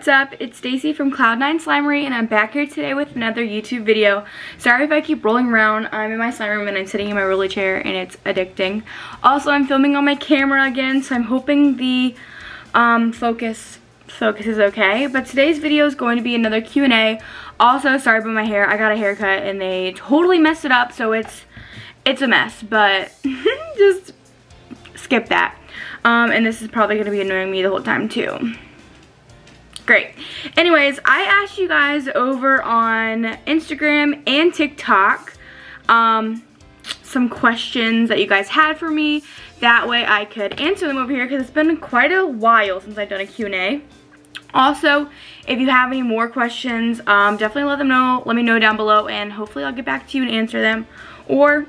what's up? It's Stacy from CloudNineSlimery, and I'm back here today with another YouTube video. Sorry if I keep rolling around. I'm in my slime room and I'm sitting in my roller chair and it's addicting. Also, I'm filming on my camera again, so I'm hoping the focus is okay. But today's video is going to be another Q&A. Also, sorry about my hair. I got a haircut and they totally messed it up, so it's a mess, but just skip that. And this is probably going to be annoying me the whole time too. Great. Anyways, I asked you guys over on Instagram and TikTok some questions that you guys had for me. That way I could answer them over here because it's been quite a while since I've done a Q&A. Also, if you have any more questions, definitely let me know down below, and hopefully I'll get back to you and answer them. Or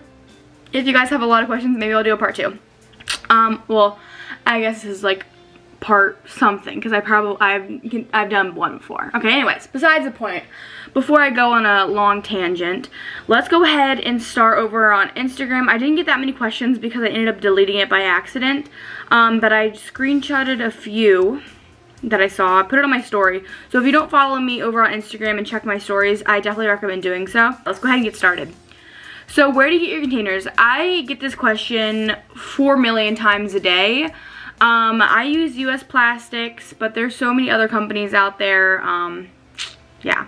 if you guys have a lot of questions, maybe I'll do a part 2. Well, I guess this is like part something because I've done one before. Okay, anyways, besides the point, before I go on a long tangent, let's go ahead and start over on Instagram. I didn't get that many questions because I ended up deleting it by accident, but I screenshotted a few that I saw. I put it on my story, so if you don't follow me over on Instagram and check my stories, I definitely recommend doing so. Let's go ahead and get started. So where do you get your containers? I get this question 4 million times a day. I use US Plastics, but there's so many other companies out there. Yeah.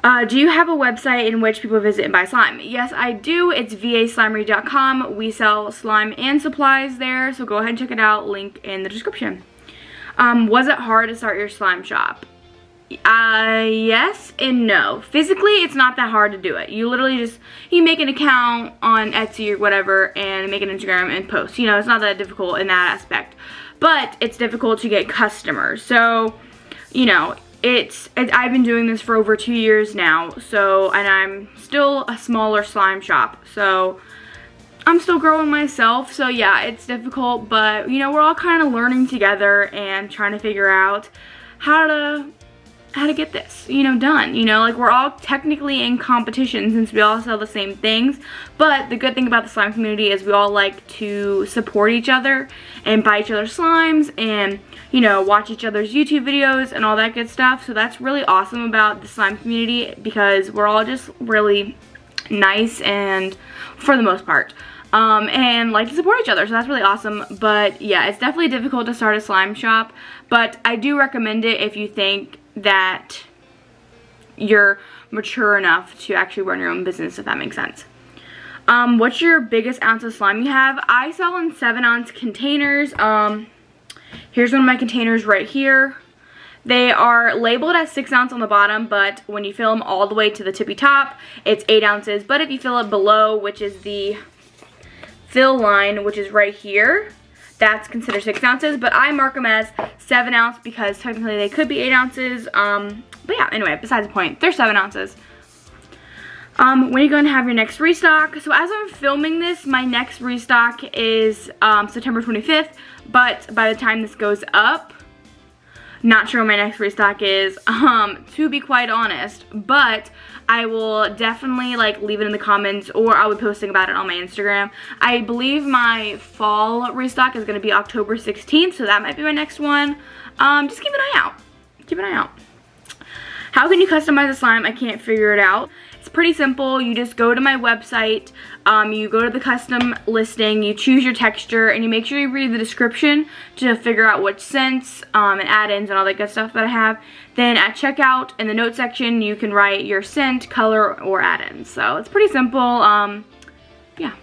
Do you have a website in which people visit and buy slime? Yes, I do. It's vaslimery.com. We sell slime and supplies there, so go ahead and check it out. Link in the description. Was it hard to start your slime shop? Yes and no. Physically, it's not that hard to do it. You literally you make an account on Etsy or whatever and make an Instagram and post. You know, it's not that difficult in that aspect. But it's difficult to get customers. So, you know, I've been doing this for over 2 years now. So, and I'm still a smaller slime shop. So, I'm still growing myself. So, yeah, it's difficult. But, you know, we're all kind of learning together and trying to figure out how to get this, you know, done. You know, like, we're all technically in competition since we all sell the same things, but the good thing about the slime community is we all like to support each other and buy each other's slimes and, you know, watch each other's YouTube videos and all that good stuff. So that's really awesome about the slime community because we're all just really nice and, for the most part, and like to support each other, so that's really awesome. But yeah, it's definitely difficult to start a slime shop, but I do recommend it if you think that you're mature enough to actually run your own business, if that makes sense. What's your biggest ounce of slime you have? I sell in 7-ounce containers. Here's one of my containers right here. They are labeled as 6 ounce on the bottom, but when you fill them all the way to the tippy top, it's 8 ounces. But if you fill it below, which is the fill line, which is right here, that's considered 6 ounces, but I mark them as 7 ounce because technically they could be 8 ounces. But yeah, anyway, besides the point, they're 7 ounces. When are you going to have your next restock? So as I'm filming this, my next restock is September 25th, but by the time this goes up, not sure when my next restock is, to be quite honest, but I will definitely like leave it in the comments, or I'll be posting about it on my Instagram. I believe my fall restock is going to be October 16th, so that might be my next one. Just keep an eye out. Keep an eye out. How can you customize a slime? I can't figure it out. It's pretty simple. You just go to my website, you go to the custom listing, you choose your texture, and you make sure you read the description to figure out which scents and add-ins and all that good stuff that I have. Then at checkout, in the note section, you can write your scent, color, or add-ins. So it's pretty simple. Yeah.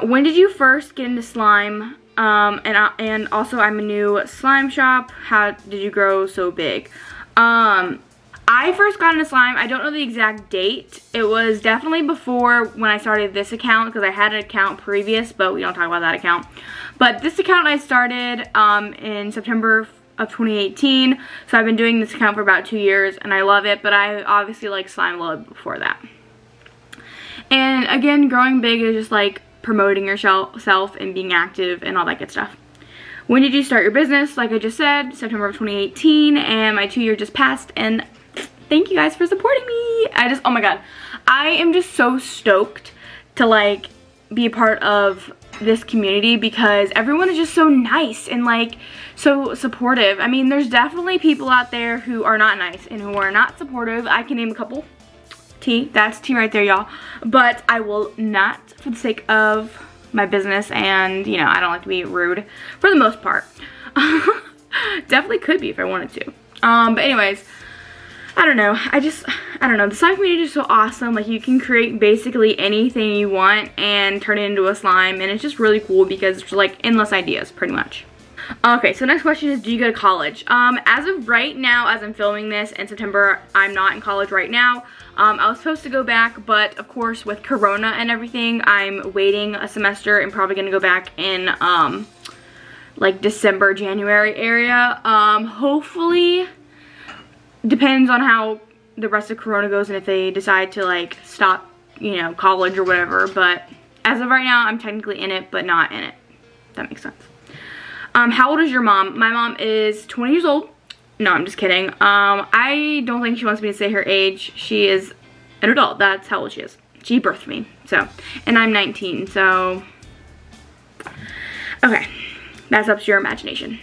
When did you first get into slime? And also, I'm a new slime shop. How did you grow so big? I first got into slime, I don't know the exact date. It was definitely before when I started this account, because I had an account previous, but we don't talk about that account. But this account I started in September of 2018, so I've been doing this account for about 2 years, and I love it, but I obviously like slime a little bit before that. And again, growing big is just like promoting yourself and being active and all that good stuff. When did you start your business? Like I just said, September of 2018, and my 2 years just passed, and thank you guys for supporting me. Oh my god, I am just so stoked to like be a part of this community because everyone is just so nice and like so supportive. I mean, there's definitely people out there who are not nice and who are not supportive. I can name a couple. That's T right there, y'all. But I will not, for the sake of my business, and you know, I don't like to be rude for the most part. Definitely could be if I wanted to. But anyways, I don't know. I don't know. The slime community is so awesome. Like, you can create basically anything you want and turn it into a slime, and it's just really cool because it's like endless ideas, pretty much. Okay, so next question is, do you go to college? As of right now, as I'm filming this in September, I'm not in college right now. I was supposed to go back, but of course with Corona and everything, I'm waiting a semester and probably gonna go back in like December, January area. Hopefully, depends on how the rest of Corona goes and if they decide to like stop, you know, college or whatever. But as of right now, I'm technically in it, but not in it. If that makes sense. How old is your mom? My mom is 20 years old. No, I'm just kidding. I don't think she wants me to say her age. She is an adult. That's how old she is. She birthed me. So, and I'm 19. So, okay. That's up to your imagination.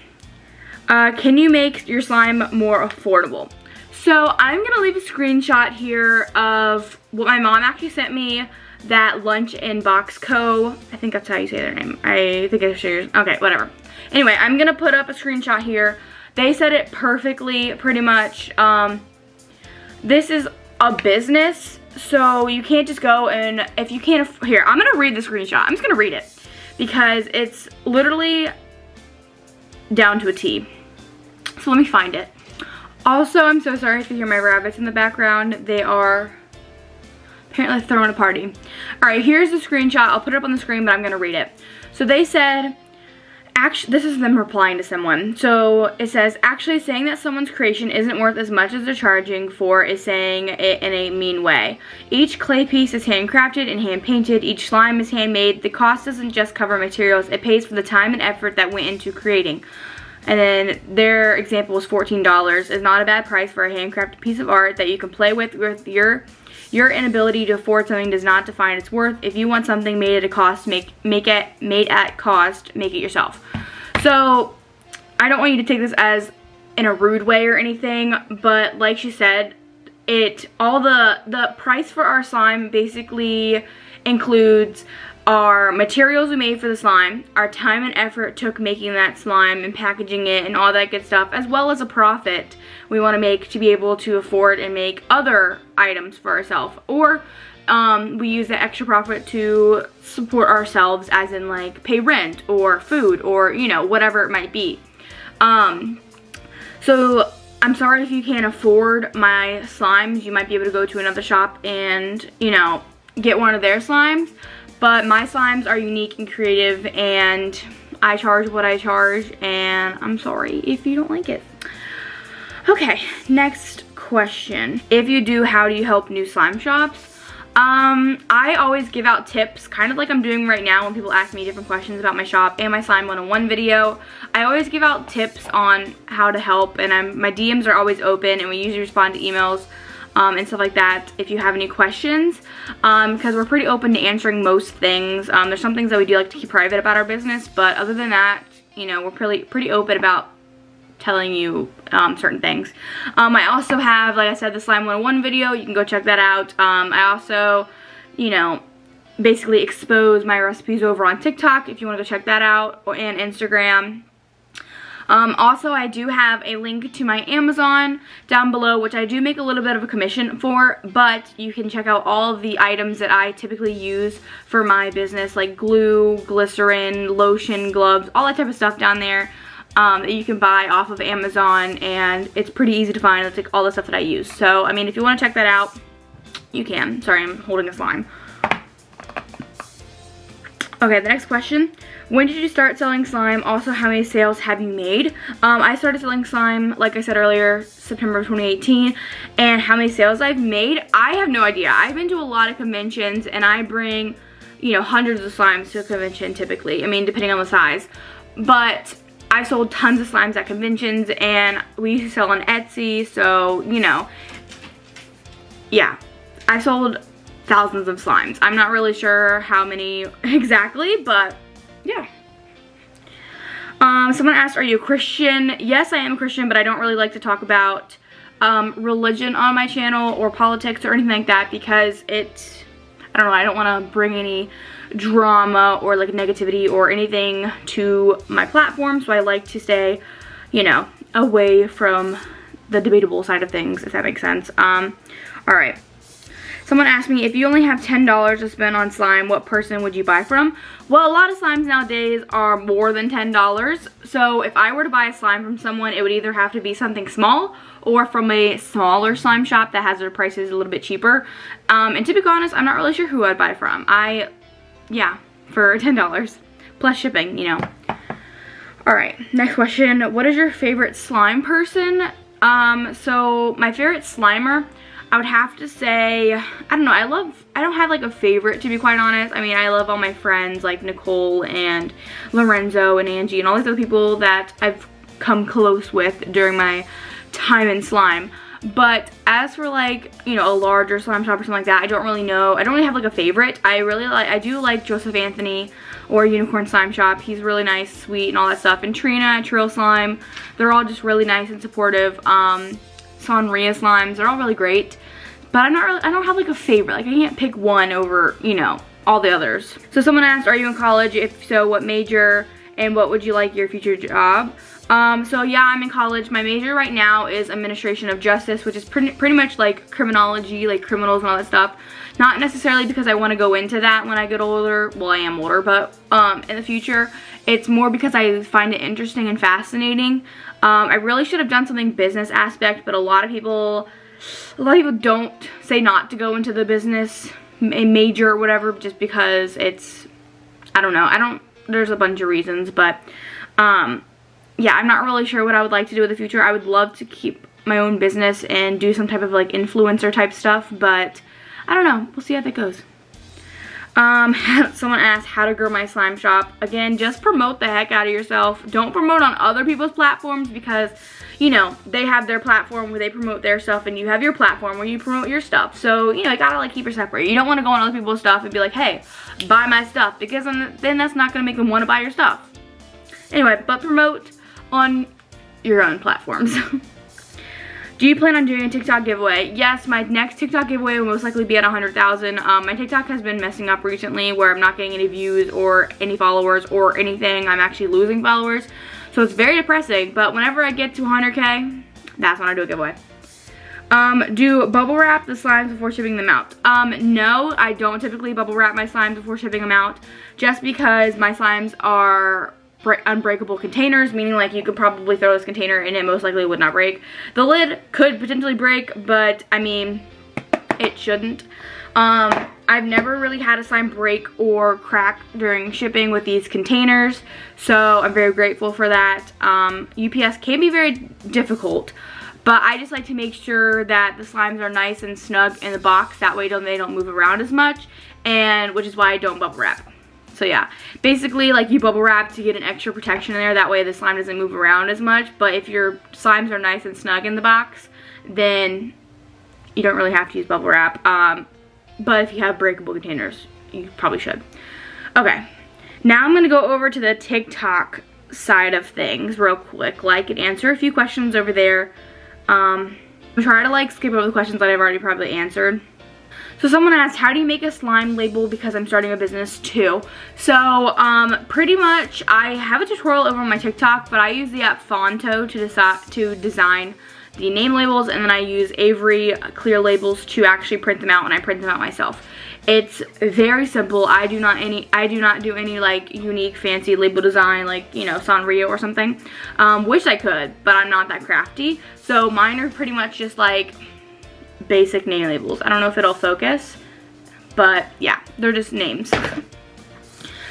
Can you make your slime more affordable? So, I'm going to leave a screenshot here of what my mom actually sent me. That Lunch in Box Co. I think that's how you say their name. I think I shared. Okay, whatever. Anyway, I'm going to put up a screenshot here. They said it perfectly, pretty much. This is a business, so you can't just go and, if you can't, here, I'm going to read the screenshot. I'm just going to read it because it's literally down to a T. So let me find it. Also, I'm so sorry if you hear my rabbits in the background. They are apparently throwing a party. Alright, here's the screenshot. I'll put it up on the screen, but I'm going to read it. So they said, actually, this is them replying to someone. So it says, actually saying that someone's creation isn't worth as much as they're charging for is saying it in a mean way. Each clay piece is handcrafted and hand painted. Each slime is handmade. The cost doesn't just cover materials. It pays for the time and effort that went into creating. And then their example was $14. Is not a bad price for a handcrafted piece of art that you can play with your inability to afford something does not define its worth. If you want something made at a cost, make it made at cost, make it yourself. So I don't want you to take this as in a rude way or anything, but like she said, all the price for our slime basically includes our materials we made for the slime, our time and effort it took making that slime and packaging it and all that good stuff, as well as a profit we want to make to be able to afford and make other items for ourselves. Or we use the extra profit to support ourselves, as in like pay rent or food or, you know, whatever it might be. So I'm sorry if you can't afford my slimes. You might be able to go to another shop and, you know, get one of their slimes. But my slimes are unique and creative, and I charge what I charge, and I'm sorry if you don't like it. Okay, next question. If you do, how do you help new slime shops? I always give out tips, kind of like I'm doing right now when people ask me different questions about my shop and my slime 101 video. I always give out tips on how to help, and my DMs are always open, and we usually respond to emails and stuff like that if you have any questions, because we're pretty open to answering most things. There's some things that we do like to keep private about our business, but other than that, you know, we're pretty open about telling you certain things. I also have, like I said, the Slime 101 video. You can go check that out. I also, you know, basically expose my recipes over on TikTok if you want to go check that out, and Instagram. Also, I do have a link to my Amazon down below, which I do make a little bit of a commission for, but you can check out all of the items that I typically use for my business, like glue, glycerin, lotion, gloves, all that type of stuff down there that you can buy off of Amazon, and it's pretty easy to find. It's like all the stuff that I use. So, I mean, if you want to check that out, you can. Sorry, I'm holding a slime. Okay, the next question. When did you start selling slime? Also, how many sales have you made? I started selling slime, like I said earlier, September of 2018. And how many sales I've made? I have no idea. I've been to a lot of conventions, and I bring, you know, hundreds of slimes to a convention typically. I mean, depending on the size. But I sold tons of slimes at conventions, and we used to sell on Etsy. So, you know, yeah. I sold thousands of slimes. I'm not really sure how many exactly, but yeah. Someone asked, are you a Christian? Yes, I am a Christian, but I don't really like to talk about religion on my channel or politics or anything like that because I don't know, I don't want to bring any drama or like negativity or anything to my platform, so I like to stay, you know, away from the debatable side of things, if that makes sense. Alright. Someone asked me, if you only have $10 to spend on slime, what person would you buy from? Well, a lot of slimes nowadays are more than $10. So if I were to buy a slime from someone, it would either have to be something small or from a smaller slime shop that has their prices a little bit cheaper. And to be honest, I'm not really sure who I'd buy from. Yeah, for $10 plus shipping, you know. Alright, next question. What is your favorite slime person? So my favorite Slimer, I would have to say, I don't know, I don't have like a favorite, to be quite honest. I mean, I love all my friends like Nicole and Lorenzo and Angie and all these other people that I've come close with during my time in slime. But as for like, you know, a larger slime shop or something like that, I don't really know. I don't really have like a favorite. I do like Joseph Anthony or Unicorn Slime Shop. He's really nice, sweet, and all that stuff. And Trina, Trill Slime, they're all just really nice and supportive. Sanria Slimes, they're all really great. But I don't have like a favorite. Like I can't pick one over, you know, all the others. So someone asked, are you in college? If so, what major and what would you like your future job? So yeah, I'm in college. My major right now is administration of justice, which is pretty much like criminology, like criminals and all that stuff. Not necessarily because I want to go into that when I get older. Well, I am older, but in the future, it's more because I find it interesting and fascinating. I really should have done something business aspect, but a lot of people don't say not to go into the business major or whatever just because it's, I don't know, there's a bunch of reasons, but yeah, I'm not really sure what I would like to do in the future. I would love to keep my own business and do some type of like influencer type stuff, but I don't know. We'll see how that goes. Someone asked how to grow my slime shop. Again, just promote the heck out of yourself. Don't promote on other people's platforms because, you know, they have their platform where they promote their stuff and you have your platform where you promote your stuff. So, you know, you gotta like keep it separate. You don't want to go on other people's stuff and be like, hey, buy my stuff, because then that's not gonna make them want to buy your stuff. Anyway, but promote on your own platforms. Do you plan on doing a TikTok giveaway? Yes, my next TikTok giveaway will most likely be at 100,000. My TikTok has been messing up recently where I'm not getting any views or any followers or anything. I'm actually losing followers. So it's very depressing. But whenever I get to 100K, that's when I do a giveaway. Do bubble wrap the slimes before shipping them out? No, I don't typically bubble wrap my slimes before shipping them out. Just because my slimes are unbreakable containers, meaning like you could probably throw this container and it most likely would not break. The lid could potentially break, but I mean, it shouldn't. I've never really had a slime break or crack during shipping with these containers, so I'm very grateful for that. UPS can be very difficult, but I just like to make sure that the slimes are nice and snug in the box, that way they don't move around as much, and which is why I don't bubble wrap. So yeah, basically like you bubble wrap to get an extra protection in there, that way the slime doesn't move around as much. But if your slimes are nice and snug in the box, then you don't really have to use bubble wrap. But if you have breakable containers, you probably should. Okay, now I'm going to go over to the TikTok side of things real quick, like, and answer a few questions over there. I'm trying to like skip over the questions that I've already probably answered. So someone asked, how do you make a slime label, because I'm starting a business too. So pretty much I have a tutorial over on my TikTok, but I use the app Fonto to design the name labels, and then I use Avery clear labels to actually print them out, and I print them out myself. It's very simple. I do not do any like unique fancy label design like, you know, Sanrio or something. Wish I could, but I'm not that crafty. So mine are pretty much just like basic name labels. I don't know if it'll focus, but yeah, they're just names.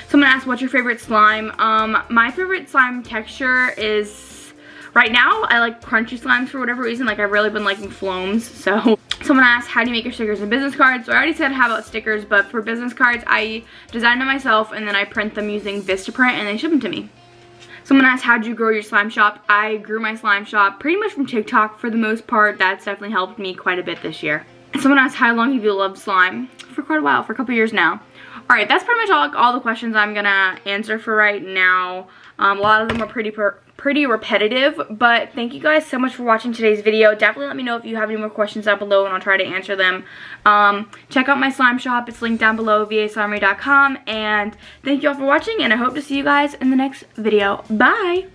Someone asked, what's your favorite slime? My favorite slime texture is, right now, I like crunchy slimes for whatever reason. Like, I've really been liking floams. So someone asked, how do you make your stickers and business cards? So I already said how about stickers, but for business cards, I design them myself and then I print them using Vistaprint and they ship them to me. Someone asked, how did you grow your slime shop? I grew my slime shop pretty much from TikTok for the most part. That's definitely helped me quite a bit this year. Someone asked, how long have you loved slime? For quite a while, for a couple years now. Alright, that's pretty much all the questions I'm gonna answer for right now. A lot of them are pretty repetitive, but thank you guys so much for watching today's video. Definitely let me know if you have any more questions down below and I'll try to answer them. Check out my slime shop. It's linked down below, vaslimery.com, and thank you all for watching, and I hope to see you guys in the next video. Bye!